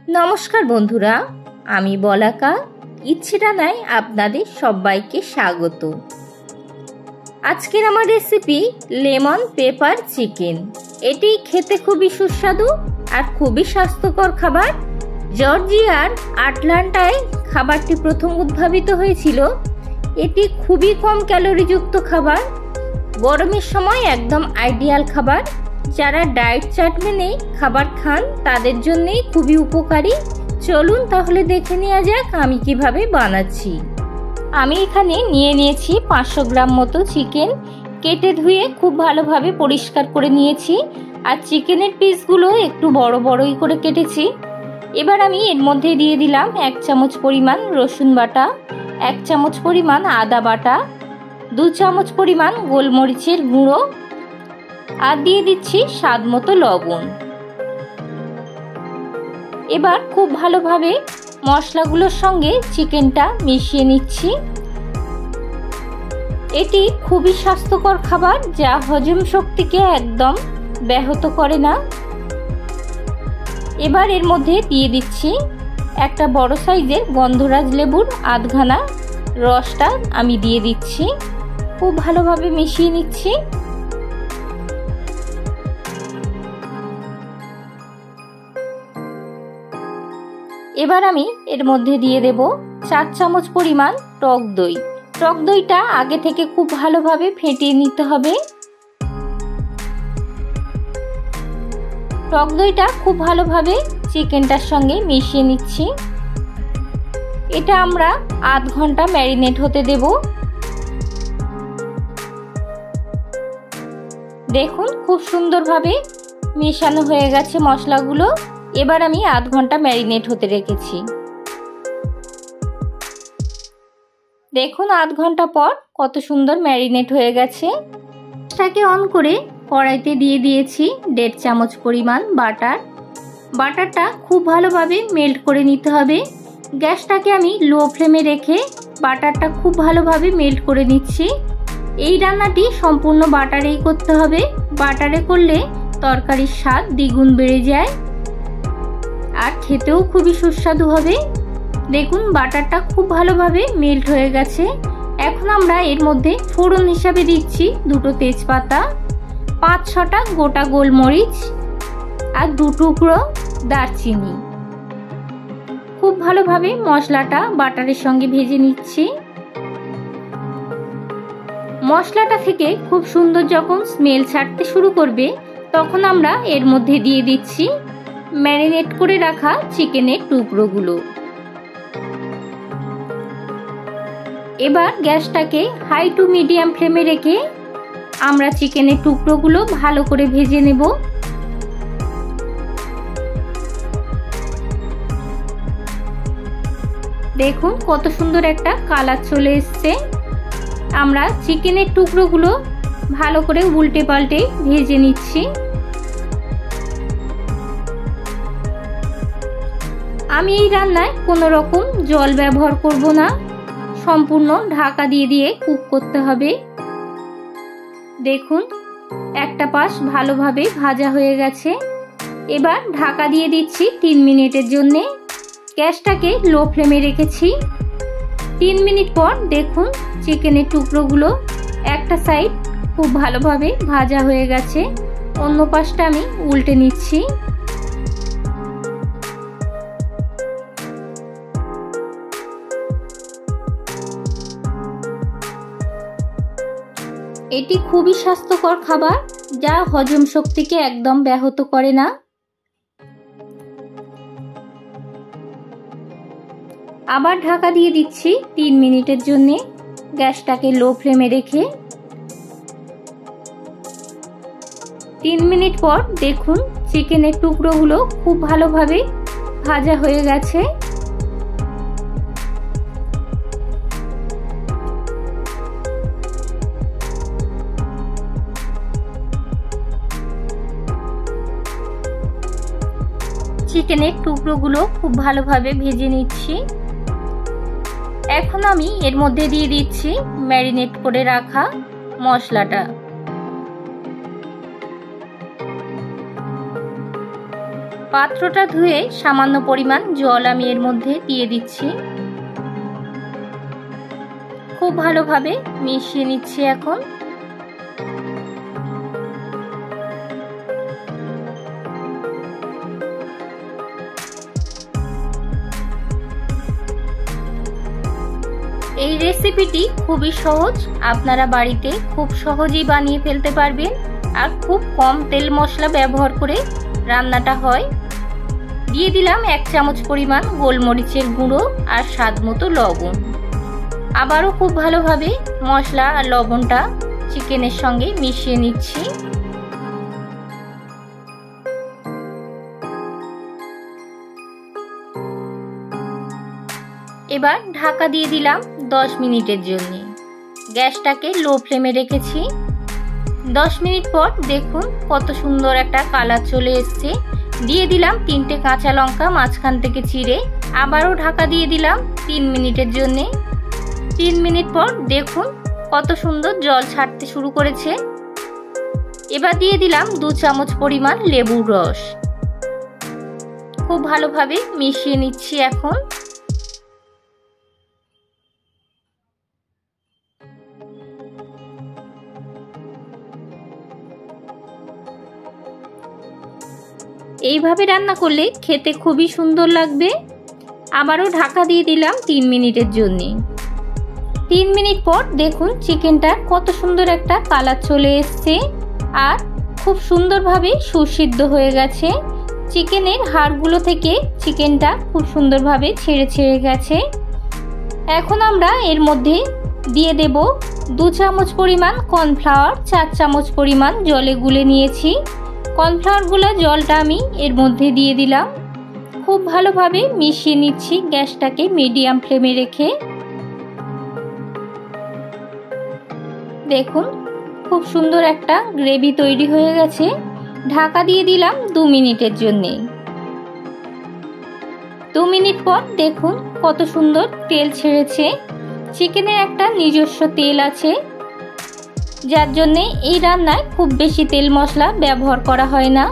নমস্কার বন্ধুরা, আমি বলাকা ইচ্ছে রান্নায় আপনাদের সবাইকে স্বাগত। আজকের আমার রেসিপি লেমন পেপার চিকেন। এটি খেতে খুবই সুস্বাদু আর খুবই স্বাস্থ্যকর খাবার। জর্জিয়ার আটলান্টায় খাবারটি প্রথম উদ্ভাবিত হয়েছিল। এটি খুবই কম ক্যালোরিযুক্ত খাবার, গরমের সময় একদম আইডিয়াল খাবার। যারা ডায়েট চার্ট মেনে খাবার খান তাদের জন্যই খুবই উপকারী। চলুন তাহলে দেখে নেওয়া যাক আমি কিভাবে বানাচ্ছি। আমি এখানে নিয়েছি 500 গ্রাম মতো চিকেন। কেটে ধুয়ে খুব ভালোভাবে পরিষ্কার করে নিয়েছি, আর চিকেনের পিসগুলো একটু বড় বড়ই করে কেটেছি। এবার আমি এর মধ্যে দিয়ে দিলাম 1 চামচ পরিমাণ রসুন বাটা, 1 চামচ পরিমাণ আদা বাটা, 2 চামচ পরিমাণ গোলমরিচের গুঁড়ো, আর দিয়ে দিচ্ছি স্বাদ মতো লবণ। এবার খুব ভালোভাবে মশলাগুলোর সঙ্গে চিকেনটা মিশিয়ে নিচ্ছি। এটি খুবই স্বাস্থ্যকর খাবার, যা হজম শক্তিকে একদম ব্যাহত করে না। এবার এর মধ্যে দিয়ে দিচ্ছি একটা বড় সাইজের গন্ধরাজ লেবুর আধখানা রসটা আমি দিয়ে দিচ্ছি। খুব ভালোভাবে মিশিয়ে নিচ্ছি। এবার আমি এর মধ্যে দিয়ে দেব 4 চামচ পরিমাণ টক দই। টক দইটা আগে থেকে খুব ভালোভাবে ফেটিয়ে নিতে হবে। টক দইটা খুব ভালোভাবে চিকেনটার সঙ্গে মিশিয়ে নিচ্ছি। এটা আমরা আধ ঘন্টা ম্যারিনেট হতে দেব। দেখুন খুব সুন্দরভাবে মেশানো হয়ে গেছে মশলাগুলো। এবার আমি আধ ঘন্টা ম্যারিনেট হতে রেখেছি। দেখুন আধ ঘন্টা পর কত সুন্দর ম্যারিনেট হয়ে গেছে। গ্যাসটাকে অন করে কড়াইতে দিয়ে দিয়েছি 1.5 চামচ পরিমাণ বাটার। বাটারটা খুব ভালোভাবে মেল্ট করে নিতে হবে। গ্যাসটাকে আমি লো ফ্লেমে রেখে বাটারটা খুব ভালোভাবে মেল্ট করে নিচ্ছি। এই রান্নাটি সম্পূর্ণ বাটারেই করতে হবে। বাটারে করলে তরকারির স্বাদ দ্বিগুণ বেড়ে যায় আর খেতেও খুবই সুস্বাদু হবে। দেখুন বাটারটা খুব ভালোভাবে মেল্ট হয়ে গেছে। এখন আমরা এর মধ্যে ফোড়ন হিসাবে দিচ্ছি 2টো তেজপাতা, 5-6টা গোটা গোলমরিচ আর 2 টুকরো দারচিনি। খুব ভালোভাবে মশলাটা বাটারের সঙ্গে ভেজে নিচ্ছি। মশলাটা থেকে খুব সুন্দর যখন স্মেল ছাড়তে শুরু করবে তখন আমরা এর মধ্যে দিয়ে দিচ্ছি ম্যারিনেট করে রাখা চিকেনের টুকরোগুলো। এবার গ্যাসটাকে হাই টু মিডিয়াম ফ্লেমে রেখে আমরা চিকেনের টুকরোগুলো ভালো করে ভেজে নেব। দেখুন কত সুন্দর একটা কালার চলে এসছে। আমরা চিকেনের টুকরোগুলো ভালো করে উল্টে পাল্টে ভেজে নিচ্ছি। আমি এই রান্নায় কোনো রকম জল ব্যবহার করব না, সম্পূর্ণ ঢাকা দিয়ে দিয়ে কুক করতে হবে। দেখুন একটা পাশ ভালোভাবে ভাজা হয়ে গেছে। এবার ঢাকা দিয়ে দিচ্ছি 3 মিনিটের জন্যে। গ্যাসটাকে লো ফ্লেমে রেখেছি। 3 মিনিট পর দেখুন চিকেনের টুকরোগুলো একটা সাইড খুব ভালোভাবে ভাজা হয়ে গেছে। অন্য পাশটা আমি উল্টে নিচ্ছি। এটি খুবই স্বাস্থ্যকর খাবার, যা হজম শক্তিকে একদম ব্যাহত করে না। আবার ঢাকা দিয়ে দিচ্ছি 3 মিনিটের জন্য। গ্যাসটাকে লো ফ্লেমে রেখে 3 মিনিট পর দেখুন চিকেনের টুকরোগুলো খুব ভালোভাবে ভাজা হয়ে গেছে। চিকেনের টুকরোগুলো খুব ভালোভাবে ভেজে নিচ্ছি। এখন আমি এর মধ্যে দিয়ে দিচ্ছি ম্যারিনেট করে রাখা মশলাটা। পাত্রটা ধুয়ে সামান্য পরিমাণ জল আমি এর মধ্যে দিয়ে দিচ্ছি। খুব ভালোভাবে মিশিয়ে নিচ্ছি এখন। এই রেসিপিটি খুবই সহজ, আপনারা বাড়িতে খুব সহজেই বানিয়ে ফেলতে পারবেন আর খুব কম তেল মশলা ব্যবহার করে রান্নাটা হয়। দিয়ে দিলাম 1 চামচ পরিমাণ গোলমরিচের গুঁড়ো আর স্বাদ মতো লবণ। আবারও খুব ভালোভাবে মশলা আর লবণটা চিকেনের সঙ্গে মিশিয়ে নিচ্ছি। এবার ঢাকা দিয়ে দিলাম 10 মিনিটের জন্য। গ্যাসটাকে লো ফ্লেমে রেখেছি। 10 মিনিট পর দেখুন কত সুন্দর একটা কালার চলে এসছে। দিয়ে দিলাম 3টে কাঁচা লঙ্কা মাঝখান থেকে চিড়ে। আবারও ঢাকা দিয়ে দিলাম 3 মিনিটের জন্য। 3 মিনিট পর দেখুন কত সুন্দর জল ছাড়তে শুরু করেছে। এবার দিয়ে দিলাম 2 চামচ পরিমাণ লেবুর রস। খুব ভালোভাবে মিশিয়ে নিচ্ছি এখন। এইভাবে রান্না করলে খেতে খুবই সুন্দর লাগবে। আবারও ঢাকা দিয়ে দিলাম 3 মিনিটের জন্য। 3 মিনিট পর দেখুন চিকেনটা কত সুন্দর একটা কালার চলে এসছে আর খুব সুন্দরভাবে সুসিদ্ধ হয়ে গেছে। চিকেনের হাড়গুলো থেকে চিকেনটা খুব সুন্দরভাবে ছেড়ে গেছে। এখন আমরা এর মধ্যে দিয়ে দেব 2 চামচ পরিমাণ কর্নফ্লাওয়ার। 4 চামচ পরিমাণ জলে গুলে নিয়েছি। কর্নফ্লাওয়ারগুলো জলটা আমি এর মধ্যে দিয়ে দিলাম। খুব ভালোভাবে মিশিয়ে নিচ্ছি গ্যাসটাকে মিডিয়াম ফ্লেমে রেখে। দেখুন খুব সুন্দর একটা গ্রেভি তৈরি হয়ে গেছে। ঢাকা দিয়ে দিলাম 2 মিনিটের জন্য। 2 মিনিট পর দেখুন কত সুন্দর তেল ছেড়েছে। চিকেনের একটা নিজস্ব তেল আছে, যার জন্যে এই রান্নায় খুব বেশি তেল মশলা ব্যবহার করা হয় না।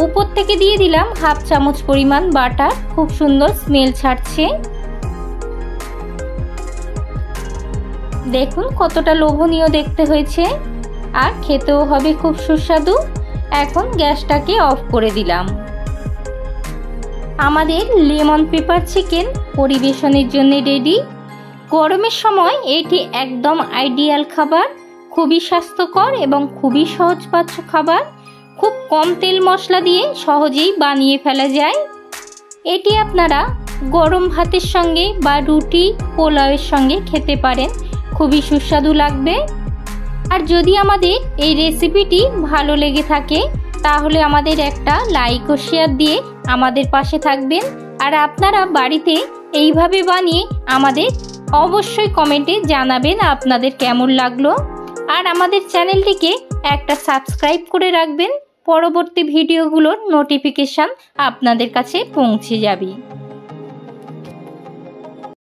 উপর থেকে দিয়ে দিলাম 1/2 চামচ পরিমাণ বাটার। খুব সুন্দর স্মেল ছাড়ছে। দেখুন কতটা লোভনীয় দেখতে হয়েছে আর খেতেও হবে খুব সুস্বাদু। এখন গ্যাসটাকে অফ করে দিলাম। আমাদের লেমন পেপার চিকেন পরিবেশনের জন্য রেডি। গরমের সময় এটি একদম আইডিয়াল খাবার। খুবই স্বাস্থ্যকর এবং খুবই সহজপাচ্য খাবার। খুব কম তেল মশলা দিয়ে সহজেই বানিয়ে ফেলা যায়। এটি আপনারা গরম ভাতের সঙ্গে বা রুটি পোলাওয়ের সঙ্গে খেতে পারেন, খুবই সুস্বাদু লাগবে। আর যদি আমাদের এই রেসিপিটি ভালো লেগে থাকে তাহলে আমাদের একটা লাইক ও শেয়ার দিয়ে আমাদের পাশে থাকবেন। আর আপনারা বাড়িতে এইভাবে বানিয়ে আমাদের অবশ্যই কমেন্টে জানাবেন আপনাদের কেমন লাগলো। আর আমাদের চ্যানেলটিকে একটা সাবস্ক্রাইব করে রাখবেন, পরবর্তী ভিডিওগুলোর নোটিফিকেশান আপনাদের কাছে পৌঁছে যাবে।